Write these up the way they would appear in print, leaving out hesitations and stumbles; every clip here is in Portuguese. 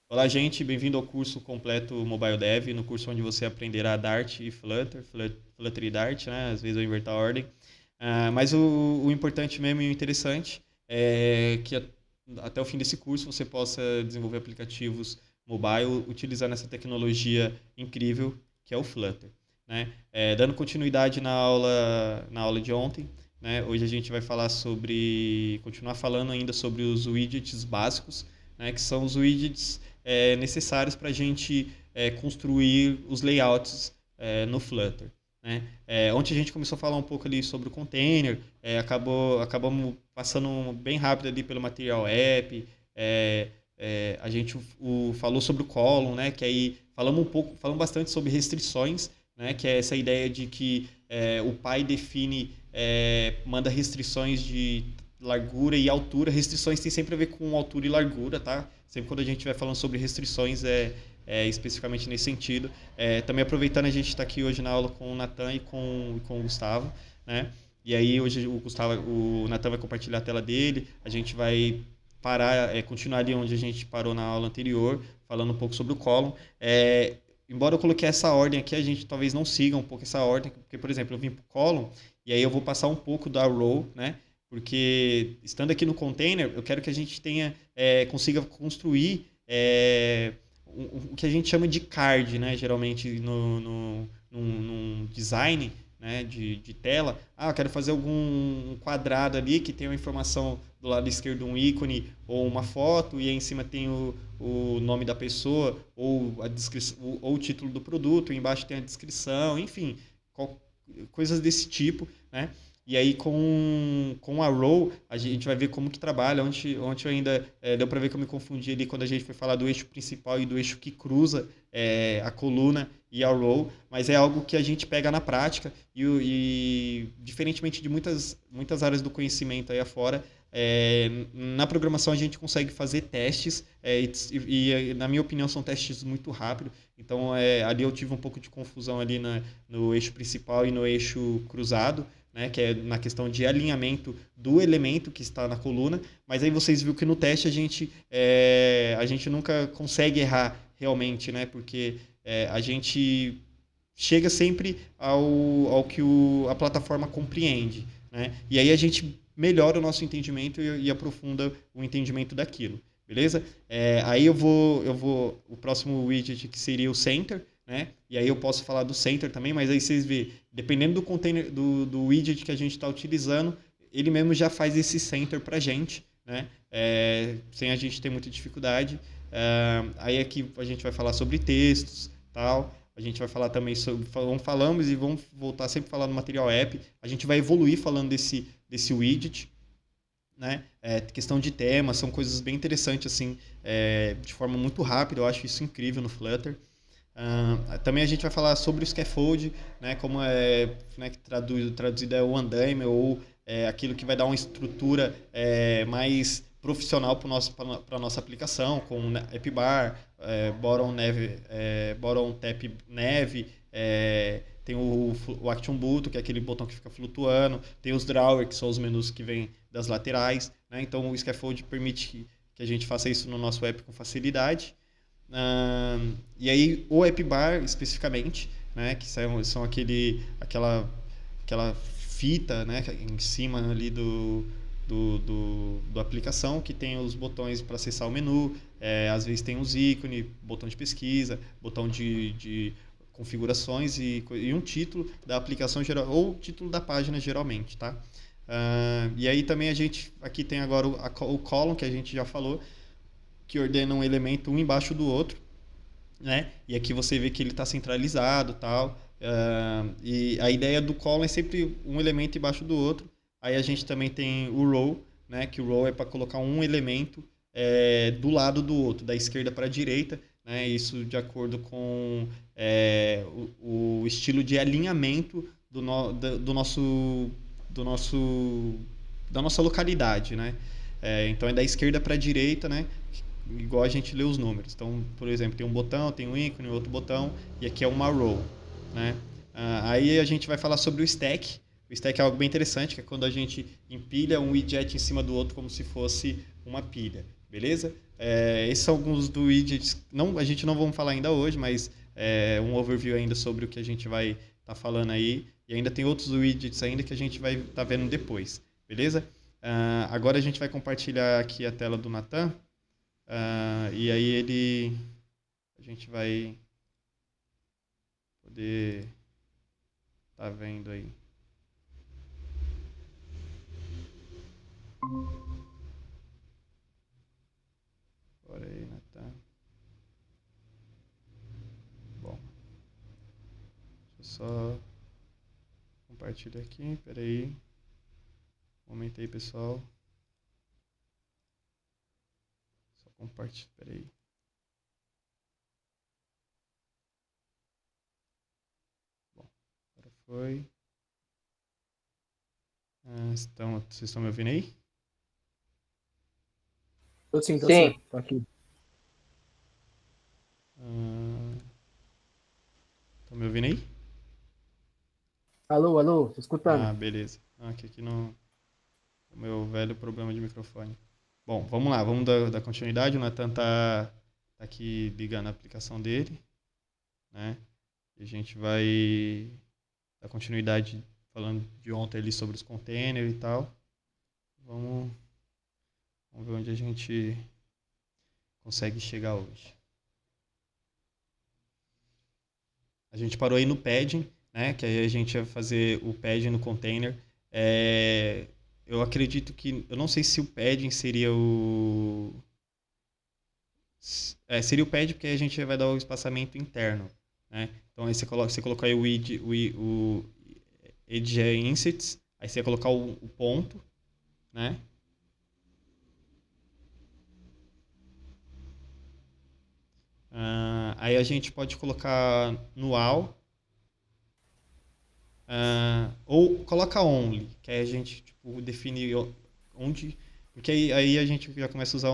Olá, gente, bem-vindo ao curso completo Mobile Dev, no curso onde você aprenderá Dart e Flutter, Flutter e Dart, né? Às vezes eu inverto a ordem. Mas o importante mesmo e o interessante é que até o fim desse curso você possa desenvolver aplicativos mobile utilizando essa tecnologia incrível que é o Flutter, né? Dando continuidade na aula de ontem, né? Hoje a gente vai continuar falando ainda sobre os widgets básicos, né? Que são os widgets necessários para a gente construir os layouts no Flutter. Né? Ontem a gente começou a falar um pouco ali sobre o container, acabamos passando bem rápido ali pelo Material App, a gente falou sobre o column, né? Que aí falamos bastante sobre restrições, né? Que é essa ideia de que o pai manda restrições de largura e altura. Restrições tem sempre a ver com altura e largura, tá? Sempre quando a gente vai falando sobre restrições especificamente nesse sentido. Também aproveitando, a gente está aqui hoje na aula com o Natan e com o Gustavo, né? E aí hoje o Natan vai compartilhar a tela dele, a gente vai continuar ali onde a gente parou na aula anterior, falando um pouco sobre o column. Embora eu coloquei essa ordem aqui, a gente talvez não siga um pouco essa ordem, porque, por exemplo, eu vim para o column e aí eu vou passar um pouco da row, né? Porque estando aqui no container, eu quero que a gente consiga construir o que a gente chama de card, né? Geralmente num design, né? de tela. Eu quero fazer algum quadrado ali que tem uma informação do lado esquerdo, um ícone ou uma foto, e aí em cima tem o nome da pessoa ou a descrição, ou o título do produto, e embaixo tem a descrição, enfim, coisas desse tipo, né? E aí com a row, a gente vai ver como que trabalha. Ontem eu ainda deu para ver que eu me confundi ali quando a gente foi falar do eixo principal e do eixo que cruza a coluna e a row, mas é algo que a gente pega na prática e diferentemente de muitas áreas do conhecimento aí afora, na programação a gente consegue fazer testes na minha opinião são testes muito rápidos. Então ali eu tive um pouco de confusão ali no eixo principal e no eixo cruzado, né, que é na questão de alinhamento do elemento que está na coluna, mas aí vocês viram que no teste a gente nunca consegue errar realmente, né, porque a gente chega sempre ao que a plataforma compreende, né, e aí a gente melhora o nosso entendimento e aprofunda o entendimento daquilo, beleza? Aí o próximo widget que seria o Center, né? E aí eu posso falar do Center também, mas aí vocês vê, dependendo do container, do widget que a gente está utilizando, ele mesmo já faz esse Center para a gente, né? Sem a gente ter muita dificuldade. Aí aqui a gente vai falar sobre textos, tal. A gente vai falar também sobre, falamos e vamos voltar sempre a falar no Material App. A gente vai evoluir falando desse widget, né? Questão de tema, são coisas bem interessantes assim, de forma muito rápida. Eu acho isso incrível no Flutter. Também a gente vai falar sobre o scaffold, né, como né, que traduzido é o andaime ou aquilo que vai dar uma estrutura mais profissional para a nossa aplicação, com AppBar, bottom tap neve, tem o Action Button, que é aquele botão que fica flutuando, tem os drawer, que são os menus que vêm das laterais, né, então o scaffold permite que a gente faça isso no nosso app com facilidade. E aí o AppBar especificamente, né, que são aquela fita, né, em cima ali do aplicação, que tem os botões para acessar o menu, às vezes tem os ícones, botão de pesquisa, botão de configurações e um título da aplicação geral, ou título da página geralmente, tá? E aí também a gente aqui tem agora o column, que a gente já falou, que ordena um elemento um embaixo do outro, né? E aqui você vê que ele está centralizado, tal. E a ideia do column é sempre um elemento embaixo do outro. Aí a gente também tem o row, né? Que o row é para colocar um elemento do lado do outro, da esquerda para a direita, né? Isso de acordo com o estilo de alinhamento do nosso da nossa localidade, né? Então é da esquerda para a direita, né? Igual a gente lê os números. Então, por exemplo, tem um botão, tem um ícone, outro botão, e aqui é uma row, né? Aí a gente vai falar sobre o stack. O stack é algo bem interessante, que é quando a gente empilha um widget em cima do outro como se fosse uma pilha, beleza? Esses são alguns dos widgets. Não, a gente não vamos falar ainda hoje, mas um overview ainda sobre o que a gente vai estar falando aí. E ainda tem outros widgets ainda que a gente vai estar vendo depois, beleza? Agora a gente vai compartilhar aqui a tela do Natan. E aí a gente vai poder estar vendo aí. Bora aí, Natan. Bom, deixa eu só compartilhar aqui, peraí. Um momento aí, pessoal. Só compartilhar, peraí. Bom, agora foi. Vocês estão me ouvindo aí? Tô sim, Sim. tô aqui. Estão me ouvindo aí? Alô, tô escutando. Beleza. Aqui no o meu velho problema de microfone. Bom, vamos lá, vamos dar continuidade. O Natan tá aqui ligando a aplicação dele, né? E a gente vai dar continuidade falando de ontem ali sobre os containers e tal. Vamos ver onde a gente consegue chegar hoje. A gente parou aí no padding, né? Que aí a gente vai fazer o padding no container. Eu acredito que... Eu não sei se o padding seria o... seria o padding porque a gente vai dar o espaçamento interno, né? Então aí você coloca aí o edge insets, aí você vai colocar o ponto, né? Aí a gente pode colocar null, ou coloca only, que aí a gente tipo, define onde, porque aí a gente já começa a usar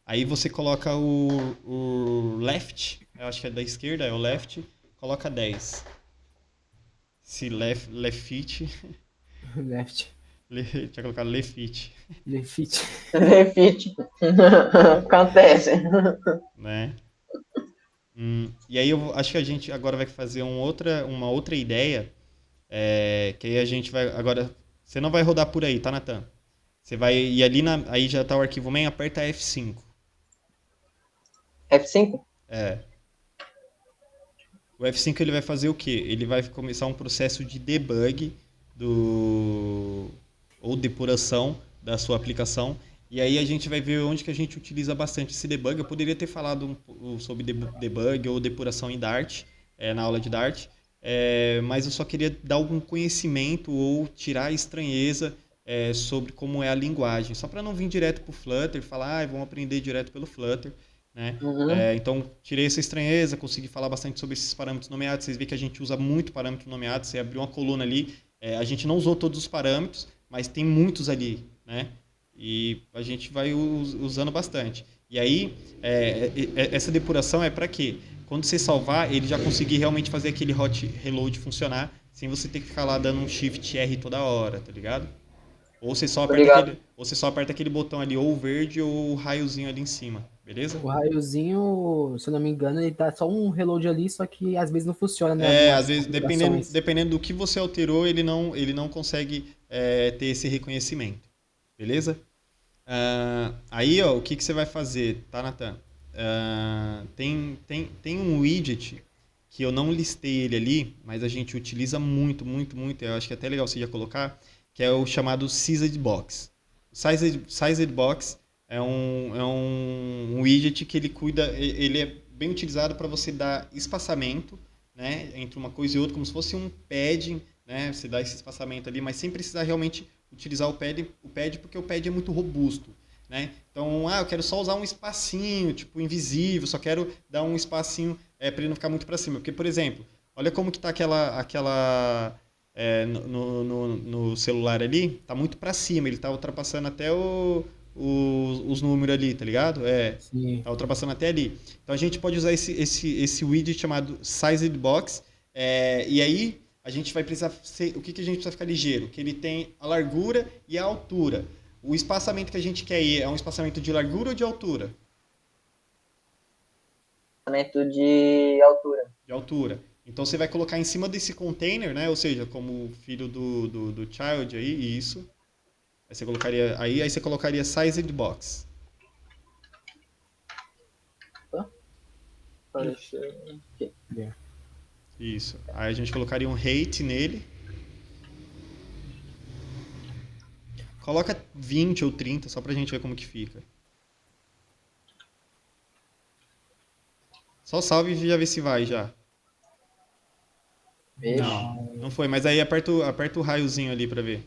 aí você coloca o left, eu acho que é da esquerda, é o left, coloca 10. Se left fit, Left. tinha colocado left fit, Lefit. Refit. Acontece. né? E aí eu acho que a gente agora vai fazer uma outra ideia, que aí a gente vai agora, você não vai rodar por aí, tá, Natan? Você vai ir ali aí já tá o arquivo main, aperta F5. F5? O F5 ele vai fazer o quê? Ele vai começar um processo de debug ou depuração da sua aplicação. E aí a gente vai ver onde que a gente utiliza bastante esse debug. Eu poderia ter falado sobre debug ou depuração em Dart, na aula de Dart, mas eu só queria dar algum conhecimento ou tirar a estranheza sobre como é a linguagem. Só para não vir direto para o Flutter e falar, vamos aprender direto pelo Flutter. Né? Uhum. Então, tirei essa estranheza, consegui falar bastante sobre esses parâmetros nomeados. Vocês veem que a gente usa muito parâmetro nomeado. Você abriu uma coluna ali, a gente não usou todos os parâmetros, mas tem muitos ali, né? E a gente vai usando bastante. E aí, essa depuração é para quê? Quando você salvar, ele já conseguir realmente fazer aquele hot reload funcionar, sem você ter que ficar lá dando um shift R toda hora, tá ligado? Ou Tô ligado. você só aperta aquele botão ali, ou o verde ou o raiozinho ali em cima, beleza? O raiozinho, se eu não me engano, ele dá só um reload ali, só que às vezes não funciona, né? Algumas Às vezes, configurações. dependendo do que você alterou, ele não consegue ter esse reconhecimento. Beleza? Aí, ó, o que você vai fazer, tá, Natan? Tem um widget que eu não listei ele ali, mas a gente utiliza muito, muito, muito. Eu acho que é até legal você já colocar, que é o chamado Sized Box. O Sized Box é um widget que ele cuida, ele é bem utilizado para você dar espaçamento, né, entre uma coisa e outra, como se fosse um padding, né, você dá esse espaçamento ali, mas sem precisar realmente utilizar o pad porque o pad é muito robusto. Né? Então, eu quero só usar um espacinho, tipo, invisível, só quero dar um espacinho para ele não ficar muito para cima. Porque, por exemplo, olha como que tá aquela no celular ali, tá muito para cima, ele tá ultrapassando até os números ali, tá ligado? Sim. Tá ultrapassando até ali. Então a gente pode usar esse widget chamado Sized Box, e aí a gente vai precisar o que a gente precisa ficar ligeiro? Que ele tem a largura e a altura. O espaçamento que a gente quer ir é um espaçamento de largura ou de altura? Espaçamento de altura. De altura. Então você vai colocar em cima desse container, né? Ou seja, como filho do child aí, isso. Aí você colocaria sized box. Tá? Apareceu. Aqui. Isso. Aí a gente colocaria um height nele. Coloca 20 ou 30, só pra gente ver como que fica. Só salve e já vê se vai já. Vixe. Não foi, mas aí aperta o raiozinho ali pra ver.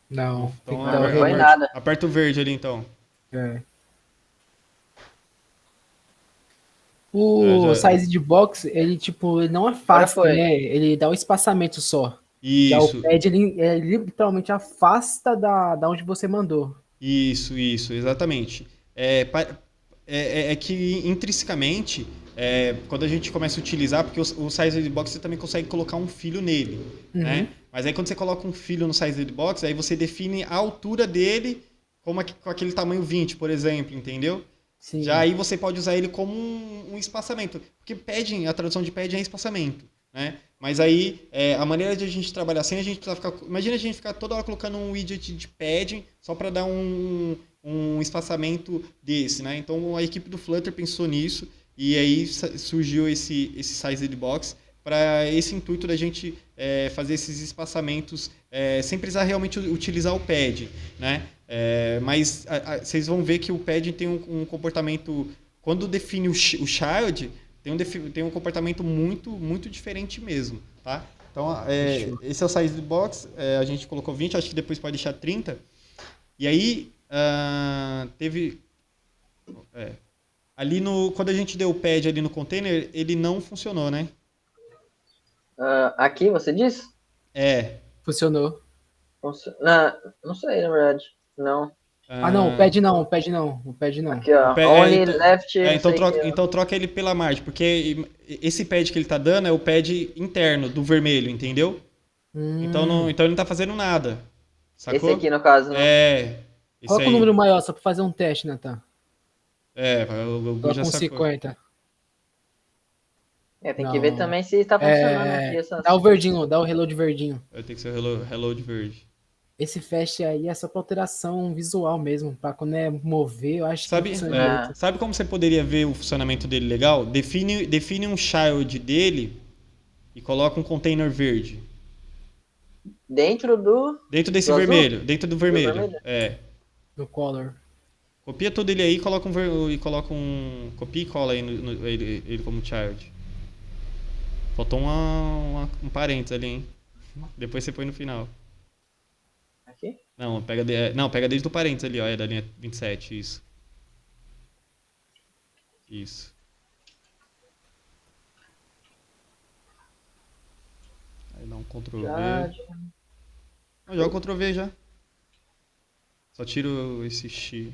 Não, tem Então que dar o Não foi reload. nada. aperta o verde ali então. É. É, O já- size de box, ele tipo, ele não Agora afasta, foi. né? Ele dá um espaçamento só. Já o Isso, pad, ele literalmente afasta da onde você mandou. isso, exatamente. É que intrinsecamente, quando a gente começa a utilizar, porque o size box você também consegue colocar um filho nele, né? Uhum. Mas aí quando você coloca um filho no size box, aí você define a altura dele com aquele tamanho 20, por exemplo, entendeu? Já Sim. aí você pode usar ele como um espaçamento. Porque padding, a tradução de padding é espaçamento, né? Mas aí, a maneira de a gente trabalhar sem a gente precisar ficar... Imagina a gente ficar toda hora colocando um widget de padding só para dar um espaçamento desse, né? Então a equipe do Flutter pensou nisso e aí surgiu esse sized box para esse intuito da gente fazer esses espaçamentos sem precisar realmente utilizar o pad, né? Mas vocês vão ver que o pad tem um comportamento, quando define o child, tem um comportamento muito diferente mesmo, tá? Então, Fechou. esse é o size box, a gente colocou 20, acho que depois pode deixar 30. E aí, teve... ali quando a gente deu o pad ali no container, ele não funcionou, né? Aqui você disse? É. Funcionou. Não sei, na verdade. Não. Ah, não, o ah, pad não, o pad não, o pad não. Aqui, ó. Only left, não então, sei o que. então troca ele pela margem, porque esse pad que ele tá dando é o pad interno do vermelho, entendeu? Então ele não tá fazendo nada. Esse Sacou? aqui, no caso, né? Esse Coloca o número aí. maior só pra fazer um teste, Nathan. O Gu já Coloca um sacou. 50. Tem que ver Não. também se tá funcionando aqui Dá o verdinho, dá o reload verdinho. Vai ter que ser o reload verde. Esse fast aí é só pra alteração visual mesmo, pra quando é mover, eu acho que Sabe, funciona direito. sabe como você poderia ver o funcionamento dele legal? Define um child dele e coloca um container verde. Dentro do Dentro desse do azul? vermelho. Dentro do vermelho. vermelho? No color. Copia tudo ele aí e coloca um. Copia e cola aí ele como child. Faltou um parênteses ali, hein? Depois você põe no final. Aqui? Não, pega desde o parênteses ali, ó. É da linha 27, isso. Isso. Aí dá um Ctrl Já, V. Não, joga o Ctrl V já. Só tiro esse X.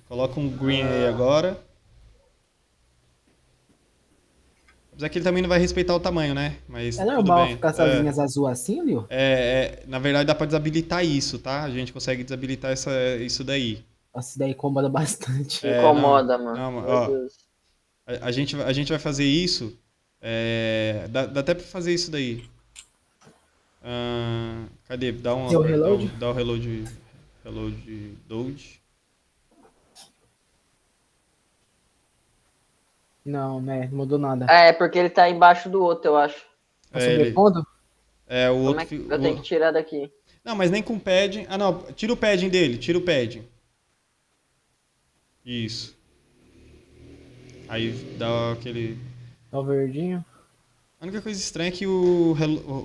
Coloca um green aí agora. Apesar que ele também não vai respeitar o tamanho, né? Mas É tudo normal bem. ficar essas linhas azul assim, Lio? Na verdade dá pra desabilitar isso, tá? A gente consegue desabilitar isso daí. Nossa, isso daí incomoda bastante. Não, incomoda, mano. não, Meu ó, Deus. a gente vai fazer isso. Dá até pra fazer isso daí. Cadê? Deu reload? Dá o reload. Reload load. Não, né? Não mudou nada. É porque ele tá embaixo do outro, eu acho. Tá Ele. sobrepondo? O Como outro. é que eu tenho que tirar daqui? Não, mas nem com padding. Ah, não. Tira o padding dele. Tira o padding. Isso. Aí dá aquele. Tá o verdinho. A única coisa estranha é que o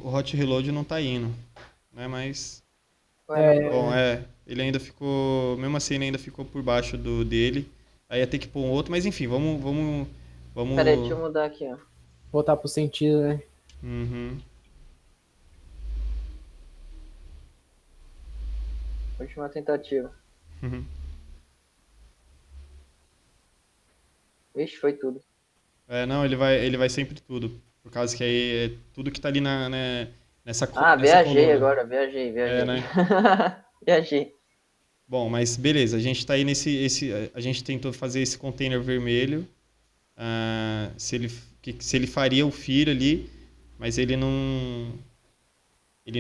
Hot Reload não tá indo. Né? Mas. Ué, Bom, ele ainda ficou. Mesmo assim, ele ainda ficou por baixo dele. Aí ia ter que pôr um outro, mas enfim, vamos. Peraí, deixa eu mudar aqui, ó. Voltar pro sentido, né? Uhum. Última tentativa. Uhum. Vixe, foi tudo. Não, ele vai sempre tudo. Por causa que aí é tudo que tá ali nessa, Ah, nessa viajei coluna. agora, viajei. É, né? Viajei. Bom, mas beleza, a gente tá aí a gente tentou fazer esse container vermelho, se ele faria o FIR ali, mas ele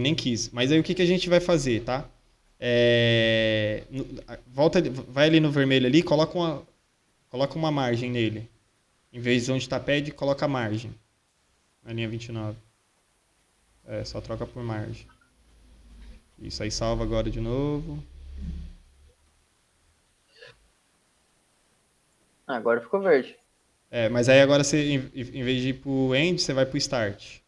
nem quis. Mas aí o que que a gente vai fazer, tá? Vai ali no vermelho ali, coloca uma margem nele. Em vez de onde está pad, coloca a margem. Na linha 29. Só troca por margem. Isso aí salva agora de novo. Agora ficou verde. Mas aí agora você, em vez de ir pro end, você vai pro start.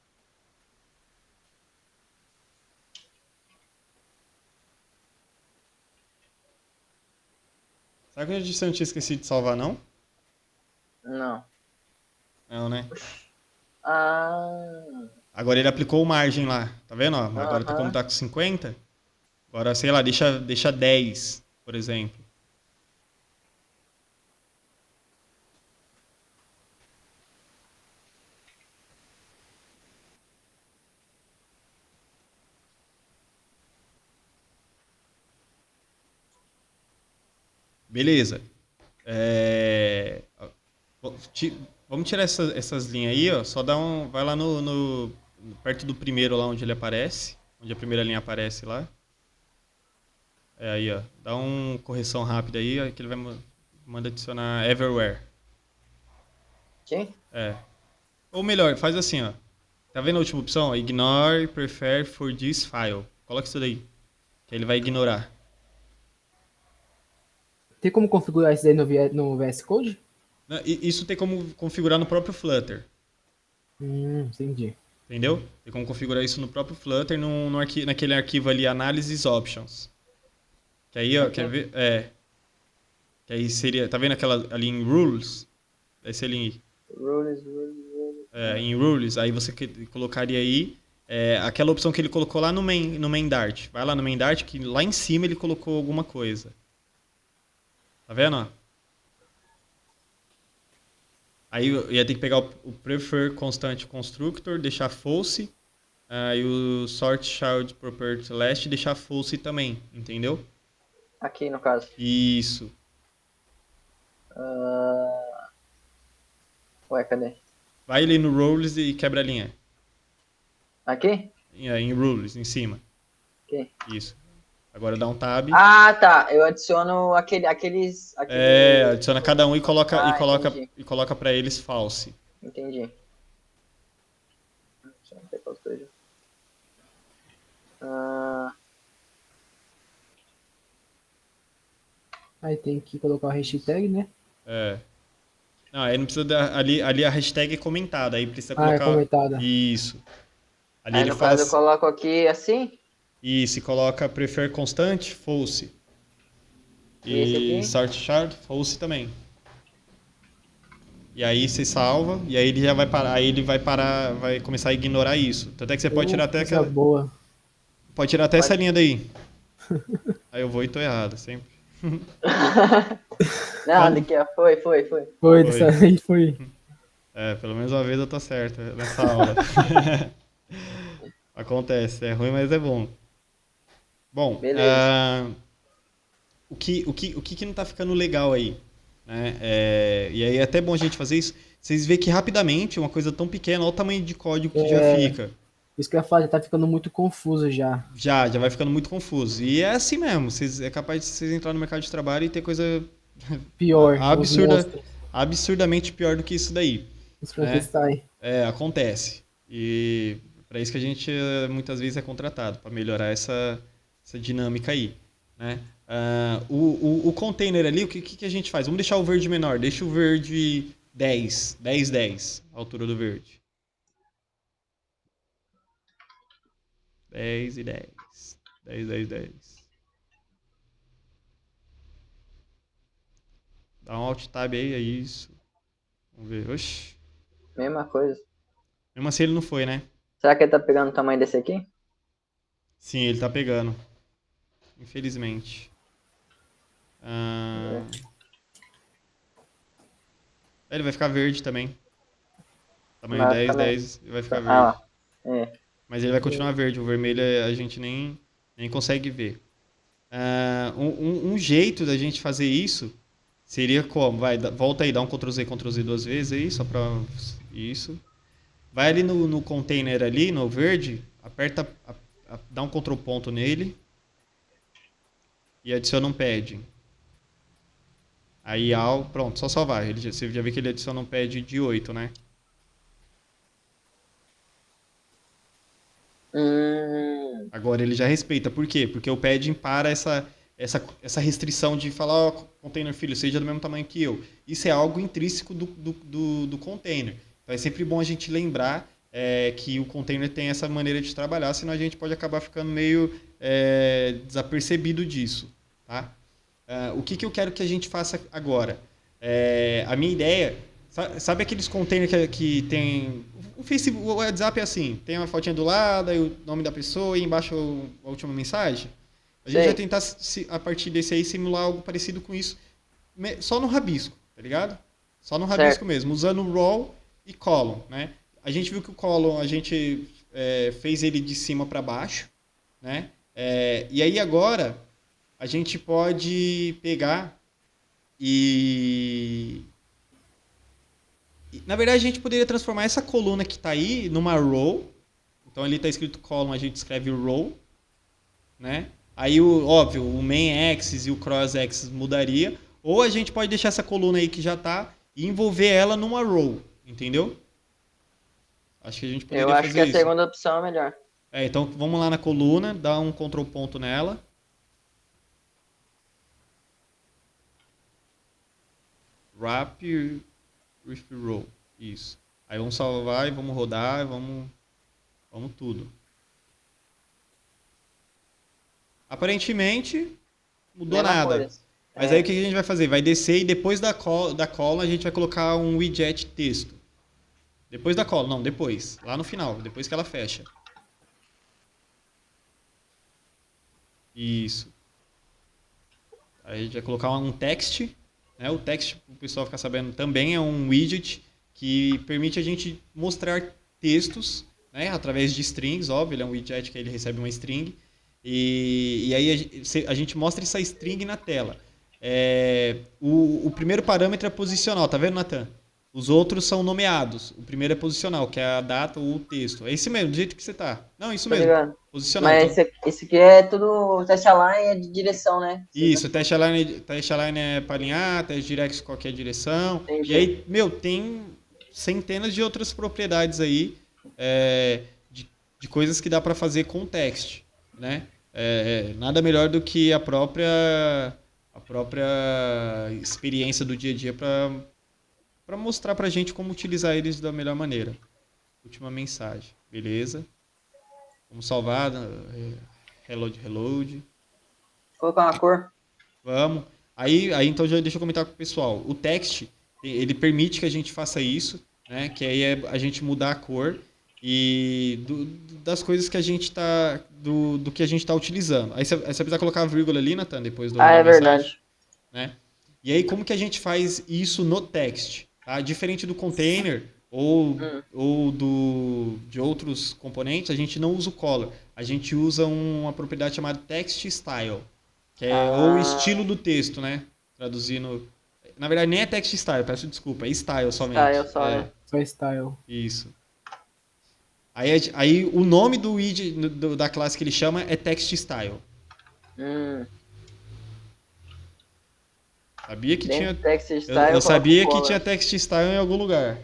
Será que você não tinha esquecido de salvar, não? Não. Não, né? Ah, Agora ele aplicou o margem lá. Tá vendo? Ó? Agora como aham. tá com 50, agora, sei lá, deixa 10, por exemplo. Beleza. É, Vamos tirar essas linhas aí, ó. Só vai lá perto do primeiro lá onde ele aparece, onde a primeira linha aparece lá. Aí, ó. Dá uma correção rápida aí, ó, que ele manda adicionar everywhere. Quem? Ou melhor, faz assim, ó. Tá vendo a última opção? Ignore prefer for this file. Coloca isso daí, que ele vai ignorar. Tem como configurar isso daí no VS Code? Isso tem como configurar no próprio Flutter. Entendi. Entendeu? Tem como configurar isso no próprio Flutter, naquele arquivo ali, Analysis Options. Que aí, ó, quer Aqui. ver? Que aí seria. Tá vendo aquela ali em Rules? Vai ser ali Rules. em Rules. Aí você colocaria aí aquela opção que ele colocou lá no main Dart. Vai lá no main Dart, que lá em cima ele colocou alguma coisa. Tá vendo? Ó? Aí eu ia ter que pegar o Prefer Constant Constructor, deixar false. E o Sort Child Property Last deixar false também. Entendeu? Aqui, no caso. Isso. Ué, cadê? Vai ali no Rules e quebra a linha. Aqui? Em Rules, em cima. Aqui. Isso. Agora dá um tab. Ah, tá. Eu adiciono aqueles. Adiciona cada um Entendi. e coloca para eles false. Entendi. Deixa eu ver qual seja. Aí tem que colocar o hashtag, né? Não, aí não precisa ali a hashtag é comentada, aí precisa Ah, é colocar comentada. isso. Ali Aí ele no fala caso eu coloco aqui assim. isso, e coloca prefer constante, false. E esse E aqui? sort chart, false também. E aí você salva, e aí ele já vai parar, aí ele vai parar, vai começar a ignorar isso. Tanto é que você Coisa boa. pode tirar até essa Pode. linha daí. Aí eu vou e tô errado, sempre. Não, daqui, ó. Foi. Foi, Foi. dessa aí foi. Pelo menos uma vez eu tô certo nessa aula. Acontece, é ruim, mas é bom. Bom, Beleza. o que não tá ficando legal aí? Né? E aí é até bom a gente fazer isso. Vocês veem que rapidamente, uma coisa tão pequena, olha o tamanho de código que já fica. Isso que eu ia falar, já tá ficando muito confuso já. Já vai ficando muito confuso. E é assim mesmo, é capaz de vocês entrar no mercado de trabalho e ter coisa Pior, os absurda, monstros, absurdamente pior do que isso daí. os Né? Frankenstein. Acontece. E para isso que a gente muitas vezes é contratado, para melhorar essa dinâmica aí. Né? O container ali, o que a gente faz? Vamos deixar o verde menor, deixa o verde 10, 10, 10, a altura do verde. 10 e 10. 10, 10, 10. Dá um alt tab aí, é isso. Vamos ver. Oxi. Mesma coisa. Mesmo assim ele não foi, né? Será que ele tá pegando o tamanho desse aqui? Sim, ele tá pegando. Infelizmente. Ele vai ficar verde também. Tamanho Mas 10, também. 10 vai ficar Ah verde. lá. É. Mas ele vai continuar verde. O vermelho a gente nem consegue ver. Um jeito da gente fazer isso seria como? Vai, volta aí, dá um Ctrl Z duas vezes aí, só pra. Isso. Vai ali no container ali, no verde, aperta, dá um Ctrl ponto nele e adiciona um padding. Aí, pronto, só salvar. Você já viu que ele adiciona um pad de 8, né? Agora ele já respeita. Por quê? Porque o padding para essa restrição de falar, ó, container filho, seja do mesmo tamanho que eu. Isso é algo intrínseco do container. Então é sempre bom a gente lembrar que o container tem essa maneira de trabalhar, senão a gente pode acabar ficando meio desapercebido disso. Tá? O que eu quero que a gente faça agora? A minha ideia, sabe aqueles containers que tem. O Facebook, o WhatsApp é assim, tem uma fotinha do lado, aí o nome da pessoa e embaixo a última mensagem. A gente vai Sei. tentar, a partir desse aí, simular algo parecido com isso, só no rabisco, tá ligado? Só no rabisco Certo. mesmo, usando row e column, né? A gente viu que o column, a gente fez ele de cima para baixo, né? E aí agora, a gente pode pegar e na verdade, a gente poderia transformar essa coluna que está aí numa row. Então, ali está escrito column, a gente escreve row, né? Aí, óbvio, o main axis e o cross axis mudaria. Ou a gente pode deixar essa coluna aí que já está e envolver ela numa row, entendeu? Acho que a gente Eu poderia acho que fazer a isso. segunda opção é melhor. Então, vamos lá na coluna, dá um Ctrl ponto nela. Wrap with row. Isso. Aí vamos salvar e vamos rodar, vamos tudo. Aparentemente, mudou Mesma nada. coisa. Mas aí o que a gente vai fazer? Vai descer e depois da cola a gente vai colocar um widget texto. Depois da cola, não, depois. Lá no final, depois que ela fecha. Isso. Aí a gente vai colocar um text. Né? O text, para o pessoal ficar sabendo, também é um widget que permite a gente mostrar textos, né? Através de strings, óbvio, ele é um widget que ele recebe uma string. E aí a gente mostra essa string na tela. O primeiro parâmetro é posicional, tá vendo, Nathan? Os outros são nomeados. O primeiro é posicional, que é a data ou o texto. É esse mesmo, do jeito que você tá. Não, isso Tô mesmo. ligado. Posicional. Mas Então, esse aqui é tudo test align, é de direção, né? isso, teste align é para alinhar, teste direct qualquer direção. E Entendi. aí, meu, tem centenas de outras propriedades aí é, de coisas que dá para fazer com text, né? Nada melhor do que a própria experiência do dia a dia para mostrar pra gente como utilizar eles da melhor maneira. Última mensagem, beleza? Vamos salvar, reload. Vou colocar uma cor. Vamos. Aí então já deixa eu comentar com o pessoal. O text, ele permite que a gente faça isso, né? Que aí é a gente mudar a cor e das coisas que a gente tá do que a gente está utilizando. Aí você precisa colocar a vírgula ali, Nathan, depois Ah, da é mensagem, verdade. né? E aí como que a gente faz isso no text? Tá? Diferente do container ou de outros componentes, a gente não usa o color. A gente usa uma propriedade chamada text style. Que é ou estilo Ah, do texto, né? Traduzindo. Na verdade, nem é text style, peço desculpa, é style está, eu somente. só, né? Só style. Isso. Aí o nome do widget da classe que ele chama é text style. Hum, Sabia que dentro tinha. do text Eu, style eu eu coloco sabia que color. tinha text style em algum lugar.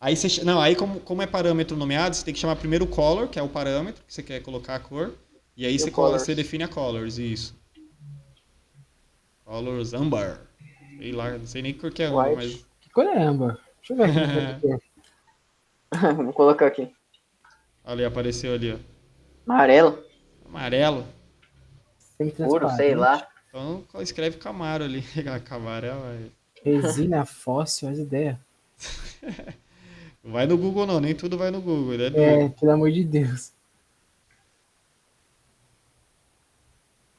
Aí você. Não, aí como é parâmetro nomeado, você tem que chamar primeiro o color, que é o parâmetro que você quer colocar a cor. E aí E o você colors. define a colors, isso. Colors amber. Sei lá, não sei nem cor que é amber, White. mas. Que cor é âmbar? Deixa eu ver aqui. Vou colocar aqui. Ali, apareceu ali, ó. Amarelo. Amarelo. Puro, sei Semi-transparente. lá. Então escreve Camaro ali. Camaro Resina fóssil, as ideias. Vai no Google não, nem tudo vai no Google, ele é É, doido. pelo amor de Deus.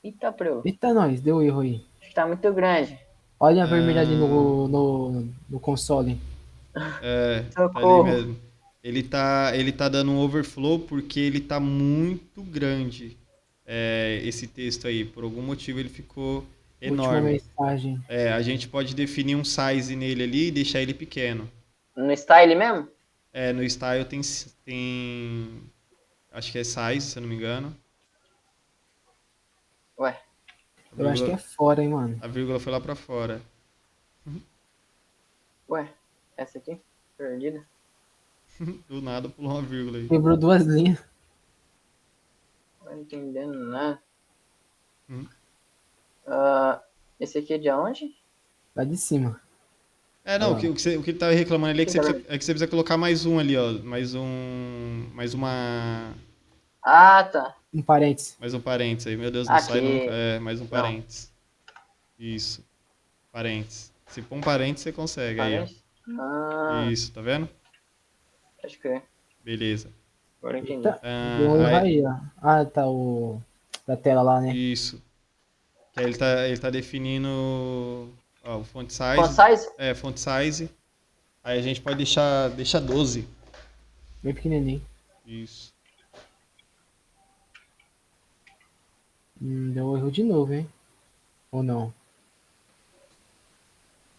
Eita, pro. Eita, nós, deu erro aí. Acho que tá muito grande. Olha a vermelha ali Ah, no console. Tá ali Socorro. mesmo. Ele tá dando um overflow porque ele tá muito grande. Esse texto aí, por algum motivo ele ficou Última enorme. mensagem. A gente pode definir um size nele ali e deixar ele pequeno. No style mesmo? No style tem, acho que é size, se eu não me engano. Ué, A Eu acho que vírgula, é fora, hein, mano. a vírgula foi lá pra fora. ué. Essa aqui? Perdida? Do nada pulou uma vírgula aí. Quebrou 2 linhas. Não tô entendendo nada. Hum. Ah, esse aqui é de onde? Lá de cima. Não, Olha o que, lá. o que você, o que ele tava reclamando ali Que barulho? é que você precisa colocar mais um ali, ó. Ah, tá. Um parênteses. Mais um parênteses aí. Meu Deus, não sai nunca. Aqui. Mais um Não. parênteses. Isso. Parênteses. Se pôr um parênteses, você consegue aí, ó. Parece? Ah, Isso, tá vendo? acho que é. Beleza. Agora eu entendi. Eita, deu um erro Aí, aí, ó. Ah, tá o da tela lá, né? isso. Que aí ele tá definindo ó, o font Font size. size? Font size. Aí a gente pode deixar 12. Bem pequenininho. Isso. Deu erro de novo, hein? Ou não?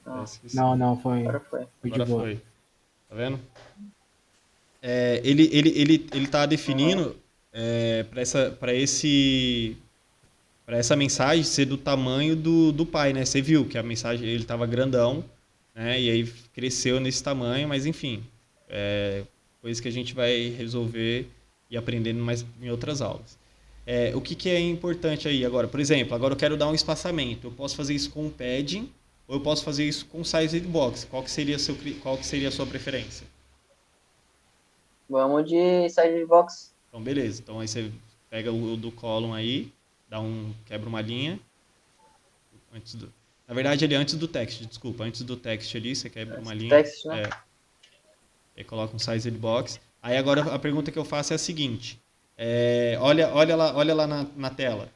Não, Parece que sim. Não, foi agora foi. de Agora boa. foi. Tá vendo? Ele tá definindo para essa mensagem ser do tamanho do pai, né? Você viu que a mensagem ele tava grandão, né? E aí cresceu nesse tamanho, mas enfim, coisa que a gente vai resolver e aprendendo mais em outras aulas. O que é importante aí agora? Por exemplo, agora eu quero dar um espaçamento. Eu posso fazer isso com um padding ou eu posso fazer isso com size box. Qual que seria a sua preferência? Vamos de size box. Então, beleza. Então, aí você pega o do column aí, quebra uma linha. Na verdade, ele é antes do text, desculpa. Antes do text ali, você quebra uma linha. Text, né? Aí coloca um size box. Aí agora a pergunta que eu faço é a seguinte. Olha lá na tela.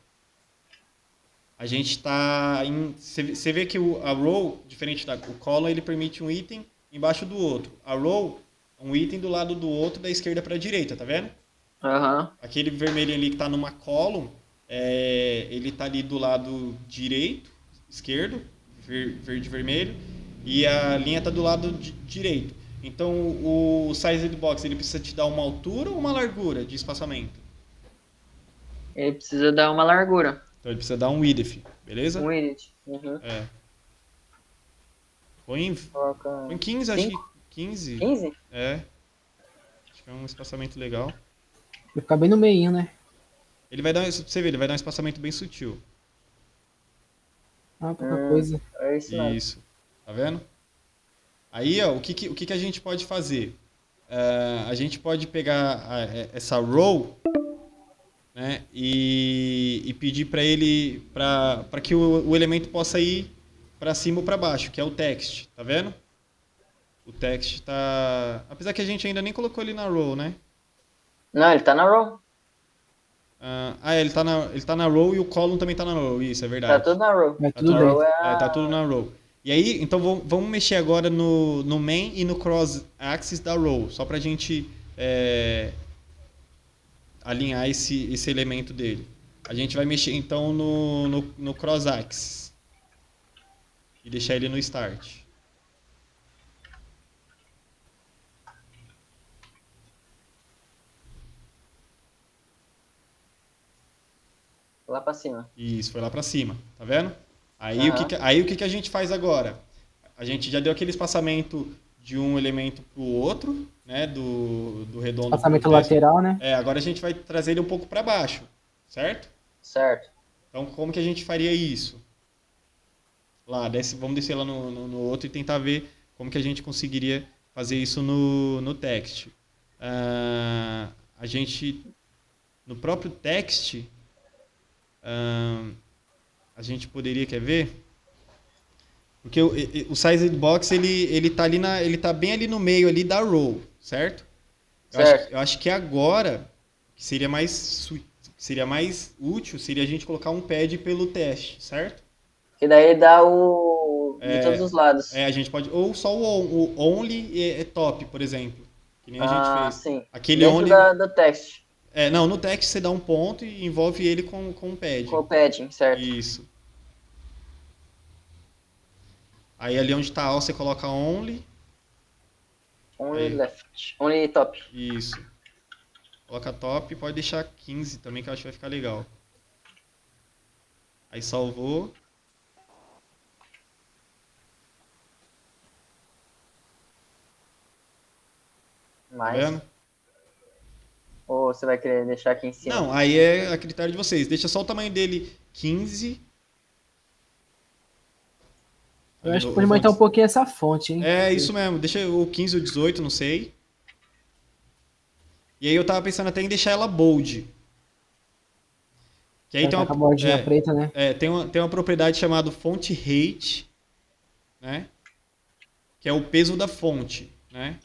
A gente está em... Você vê que a row, diferente o column, ele permite um item embaixo do outro. A row, um item do lado do outro, da esquerda para a direita, tá vendo? Aham. Aquele vermelho ali que está numa column, ele está ali do lado direito, esquerdo, verde e vermelho, e a linha está do lado direito. Então o size box ele precisa te dar uma altura ou uma largura de espaçamento? Ele precisa dar uma largura. Então ele precisa dar um width, beleza? Um width. Uhum. Põe Coloca 15, acho que 5? 15. 15? Acho que é um espaçamento legal. Vai ficar bem no meio, né? Ele vai dar, pra você ver, ele vai dar um espaçamento bem sutil. Ah, pouca coisa. É isso mesmo. Isso. Tá vendo? Aí, ó, o que a gente pode fazer? A gente pode pegar essa row, né, e pedir para ele, para que o elemento possa ir para cima ou para baixo, que é o text, tá vendo? O text tá, apesar que a gente ainda nem colocou ele na row, né? Não, ele tá na row. Ele tá na row e o column também tá na row, isso é Tá verdade. tudo na row. Vai Tá tudo tudo, bem. Row é tá tudo na row. E aí, então vamos mexer agora no main e no cross axis da row, só pra gente alinhar esse elemento dele. A gente vai mexer então no cross axis e deixar ele no start. lá pra cima. Isso, foi lá pra cima, tá vendo? Aí, o que a gente faz agora? A gente já deu aquele espaçamento de um elemento pro outro, né, do redondo. Espaçamento pro teste. lateral, né? Agora a gente vai trazer ele um pouco para baixo, certo? Certo. Então, como que a gente faria isso? Vamos descer lá no outro e tentar ver como que a gente conseguiria fazer isso no text. A gente, no próprio text, a gente poderia, quer ver? Porque o size box ele tá ali ele tá bem ali no meio ali da row, certo? Eu acho que agora que seria mais útil seria a gente colocar um pad pelo teste, certo? Que daí dá o de todos os lados. A gente pode, ou só o only e top, por exemplo, que nem a gente fez. Sim. Aquele Dentro only, do text, não, no text você dá um ponto e envolve ele com o padding. com o padding, certo? Isso. Aí ali onde tá all você coloca only. Only Aí. left. Only top. Isso. Coloca top, pode deixar 15 também, que eu acho que vai ficar legal. Aí salvou. Tá Mais. vendo? Ou você vai querer deixar aqui em cima? Não, aí é a critério de vocês. Deixa só o tamanho dele 15. Eu acho que pode aumentar um pouquinho essa fonte, hein? É, isso mesmo. Deixa o 15 ou 18, não sei. E aí eu tava pensando até em deixar ela bold. Que aí tem Com a bordinha preta, né? tem uma propriedade chamada fonte height, né? Que é o peso da fonte, né?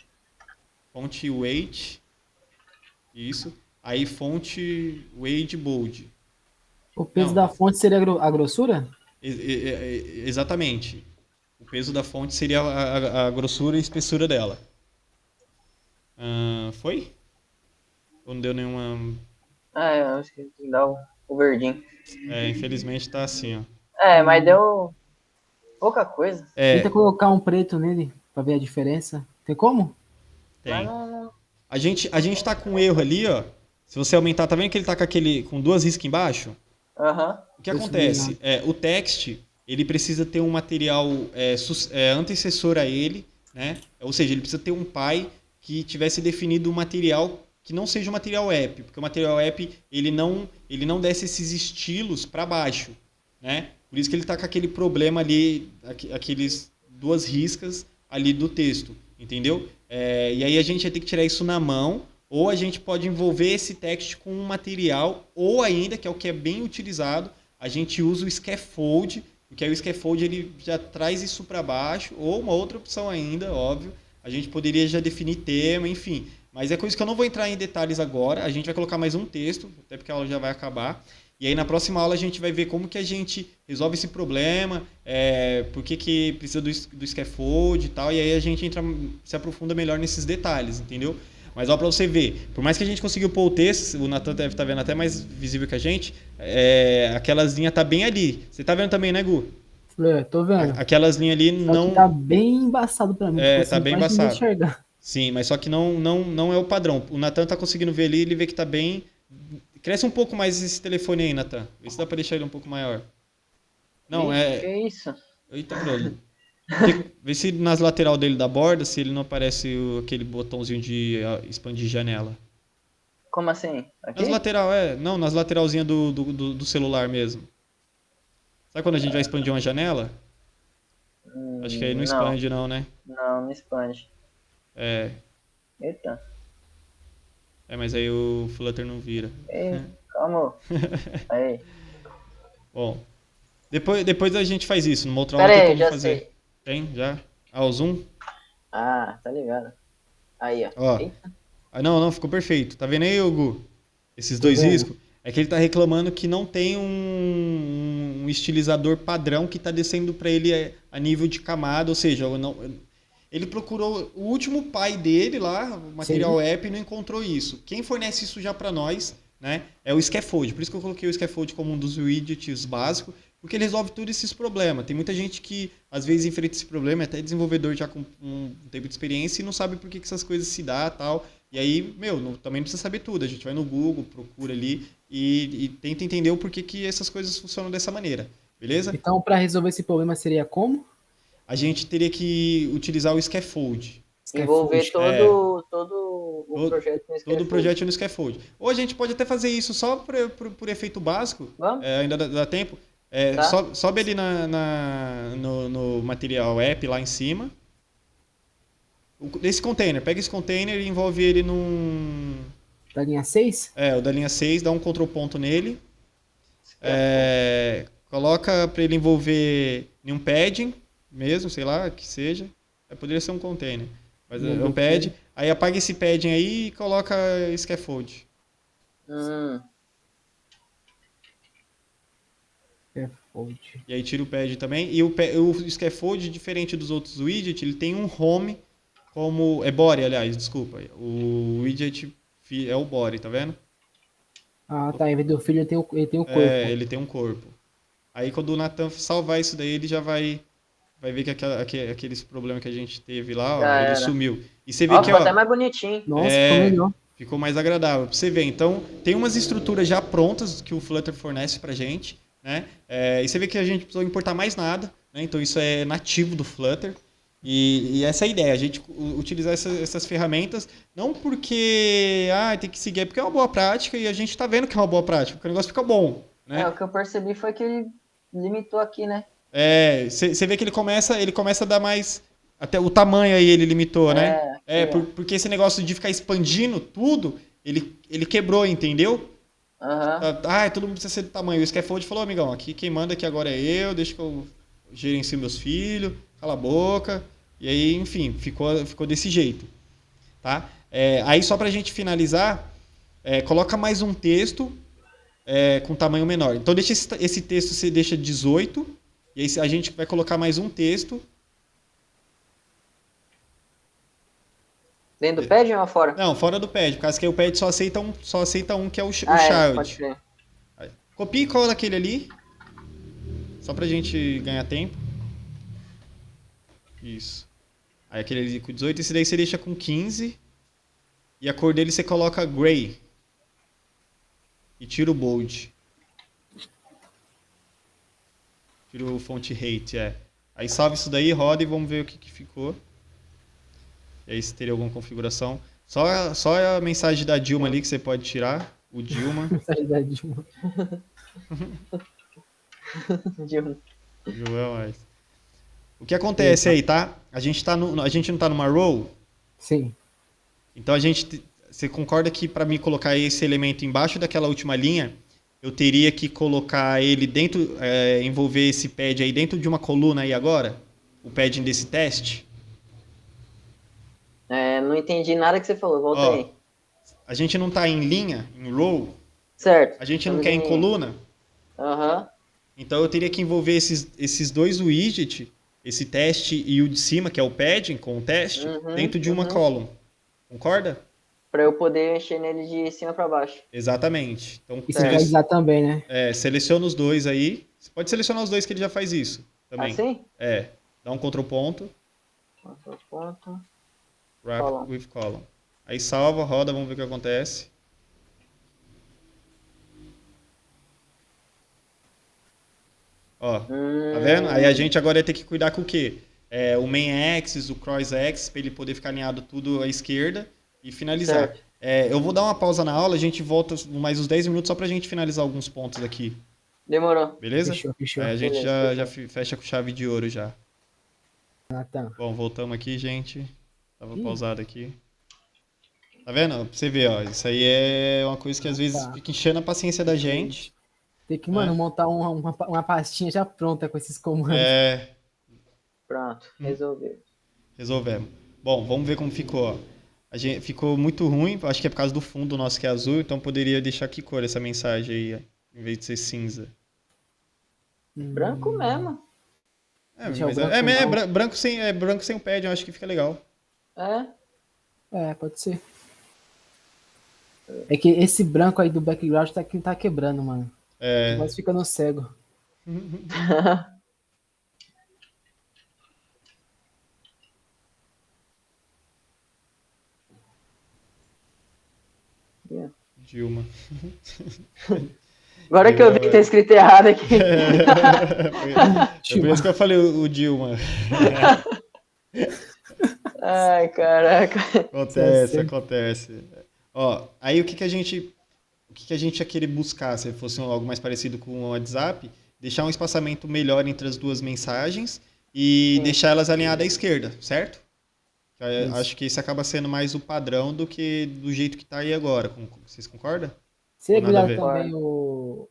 Fonte weight. Isso. Aí fonte weight bold. O peso da fonte seria a grossura? Exatamente. O peso da fonte seria a grossura e espessura dela. Foi? Ou não deu nenhuma... Eu esqueci de dar o verdinho. Infelizmente tá assim, ó. Mas deu pouca coisa. Tenta colocar um preto nele pra ver a diferença. Tem como? Tem. Mas não... A gente tá com um erro ali, ó. Se você aumentar, tá vendo que ele tá com duas riscas embaixo? Aham. O que acontece? O text, ele precisa ter um material antecessor a ele, né? Ou seja, ele precisa ter um pai que tivesse definido um material que não seja o material app, porque o material app ele não desce esses estilos para baixo, né? Por isso que ele tá com aquele problema ali, aqueles duas riscas ali do texto, entendeu? E aí a gente vai ter que tirar isso na mão, ou a gente pode envolver esse text com um material, ou ainda, que é o que é bem utilizado, a gente usa o scaffold, porque aí o scaffold ele já traz isso para baixo, ou uma outra opção ainda, óbvio, a gente poderia já definir tema, enfim. Mas é coisa que eu não vou entrar em detalhes agora, a gente vai colocar mais um texto, até porque a aula já vai acabar. E aí na próxima aula a gente vai ver como que a gente resolve esse problema, por que precisa do scaffold e tal, e aí a gente se aprofunda melhor nesses detalhes, entendeu? Mas ó, pra você ver, por mais que a gente conseguiu pôr o texto, o Nathan deve estar vendo até mais visível que a gente, aquelas linhas tá bem ali. Você tá vendo também, né, Gu? Tô vendo. Aquelas linhas ali Só não... que tá bem embaçado pra mim. Tá bem embaçado. Enxergar. Sim, mas só que não é o padrão. O Nathan tá conseguindo ver ali, ele vê que tá bem... Cresce um pouco mais esse telefone aí, Nathan. Vê se dá pra deixar ele um pouco maior. Não, Que isso? Eita, Bruno. Vê se nas lateral dele da borda, se ele não aparece aquele botãozinho de expandir janela. Como assim? Aqui? Nas lateral, não, nas lateralzinhas do celular mesmo. Sabe quando a gente vai expandir uma janela? Acho que aí não expande não, né? Não expande. Eita. Mas aí o Flutter não vira. Calma. Aí. Bom, depois a gente faz isso. Numa outra Pera aula aí, tem como já fazer. sei. Tem? Já? O zoom? Tá ligado. Aí, Ó. Eita. Não, ficou perfeito. Tá vendo aí, Hugo? Esses dois riscos? É que ele tá reclamando que não tem um estilizador padrão que tá descendo para ele a nível de camada, ou seja, ele procurou o último pai dele lá, o Material App, e não encontrou isso. Quem fornece isso já para nós, né, é o Scaffold. Por isso que eu coloquei o Scaffold como um dos widgets básicos, porque ele resolve todos esses problemas. Tem muita gente que às vezes enfrenta esse problema, até desenvolvedor já com um tempo de experiência e não sabe por que essas coisas se dá e tal. E aí, também não precisa saber tudo. A gente vai no Google, procura ali e tenta entender o porquê que essas coisas funcionam dessa maneira. Beleza? Então, para resolver esse problema seria como? A gente teria que utilizar o Scaffold. Envolver todo o projeto no Scaffold. Todo o projeto no Scaffold. Ou a gente pode até fazer isso só por efeito básico. Vamos? Ainda dá tempo. Sobe ali no Material App lá em cima. Esse container. Pega esse container e envolve ele num... Da linha 6? O da linha 6. Dá um control ponto nele. Coloca para ele envolver em um padding mesmo, sei lá, que seja. Poderia ser um container. Mas é um pad. Aí apaga esse padding aí e coloca Scaffold. Scaffold. E aí tira o pad também. E o scaffold, diferente dos outros widgets, ele tem um home como... É body, aliás, desculpa. O widget é o body, tá vendo? Ah, tá. Em vez do filho, ele tem o É, corpo. ele tem um corpo. Aí quando o Nathan salvar isso daí, ele já vai ver que aqueles problemas que a gente teve lá, ó, Já ele era. sumiu. E você vê Ó, que, ficou até ó, mais bonitinho. Nossa, ficou melhor. ficou mais agradável. Pra você ver, então, tem umas estruturas já prontas que o Flutter fornece pra gente, né? E você vê que a gente precisou importar mais nada, né? Então isso é nativo do Flutter. E essa é a ideia, a gente utilizar essas ferramentas, não porque tem que seguir, é porque é uma boa prática e a gente tá vendo que é uma boa prática, porque o negócio fica bom, né? O que eu percebi foi que ele limitou aqui, né? Você vê que ele começa a dar mais. Até o tamanho aí ele limitou, né? Aqui, ó. Porque esse negócio de ficar expandindo tudo, ele quebrou, entendeu? Aham. Todo mundo precisa ser do tamanho. O Scaffold falou, amigão, aqui quem manda aqui agora é eu, deixa que eu gerencio meus filhos, cala a boca. E aí, enfim, ficou desse jeito. Tá? Aí só pra gente finalizar, coloca mais um texto com tamanho menor. Então deixa esse texto, você deixa 18, e aí a gente vai colocar mais um texto. Dentro do pad ou lá fora? Não, fora do pad, por causa que o pad só aceita um que é o Pode child. crer. Copia e cola aquele ali, só pra gente ganhar tempo. Isso. Aí aquele ali com 18, esse daí você deixa com 15. E a cor dele você coloca gray. E tira o bold. Tira o font hate, Aí salva isso daí, roda e vamos ver o que ficou. E aí se teria alguma configuração. Só a mensagem da Dilma ali que você pode tirar. O Dilma. João, o que acontece aí, tá? A gente não tá numa row? Sim. Então você concorda que para mim colocar esse elemento embaixo daquela última linha, eu teria que colocar ele dentro, envolver esse pad aí dentro de uma coluna aí agora? O padding desse teste? Não entendi nada que você falou, volta aí. A gente não tá em linha, em row? Certo. A gente não quer em coluna? Aham. Então eu teria que envolver esses dois widgets, esse teste e o de cima, que é o padding com o teste, dentro de uma column. Concorda? Pra eu poder mexer nele de cima pra baixo. Exatamente. Então, E sincronizar também, né? seleciona os dois aí. Você pode selecionar os dois que ele já faz isso também. Assim? Dá um Ctrl ponto. Ctrl ponto. Wrap Column. with column. Aí salva, roda, vamos ver o que acontece. Ó, tá vendo? Aí a gente agora ia ter que cuidar com o quê? O main axis, o cross axis, para ele poder ficar alinhado tudo à esquerda e finalizar. Certo. Eu vou dar uma pausa na aula, a gente volta mais uns 10 minutos só pra gente finalizar alguns pontos aqui. Demorou. Beleza? Fechou. Aí a gente Beleza, já fecha com chave de ouro já. Tá. Bom, voltamos aqui, gente. Tava pausado aqui. Tá vendo? Pra você ver, ó. Isso aí é uma coisa que às vezes fica enchendo a paciência da gente. Tem que, montar uma pastinha já pronta com esses comandos. Pronto, resolveu. Resolvemos. Bom, vamos ver como ficou, ó. Ficou muito ruim, acho que é por causa do fundo nosso que é azul, então poderia deixar que cor essa mensagem aí, em vez de ser cinza. Branco mesmo. Branco sem o pad, eu acho que fica legal. Pode ser. É que esse branco aí do background tá quebrando, mano. Mas ficando cego. Dilma. Agora que eu vi que tá escrito errado aqui. Foi por isso que eu falei o Dilma. Ai, caraca. Acontece. Ó, aí o que a gente ia querer buscar, se fosse algo mais parecido com o WhatsApp, deixar um espaçamento melhor entre as duas mensagens e deixar elas alinhadas à esquerda, certo? Acho que isso acaba sendo mais o padrão do que do jeito que tá aí agora. Vocês concordam? Seria grudado também o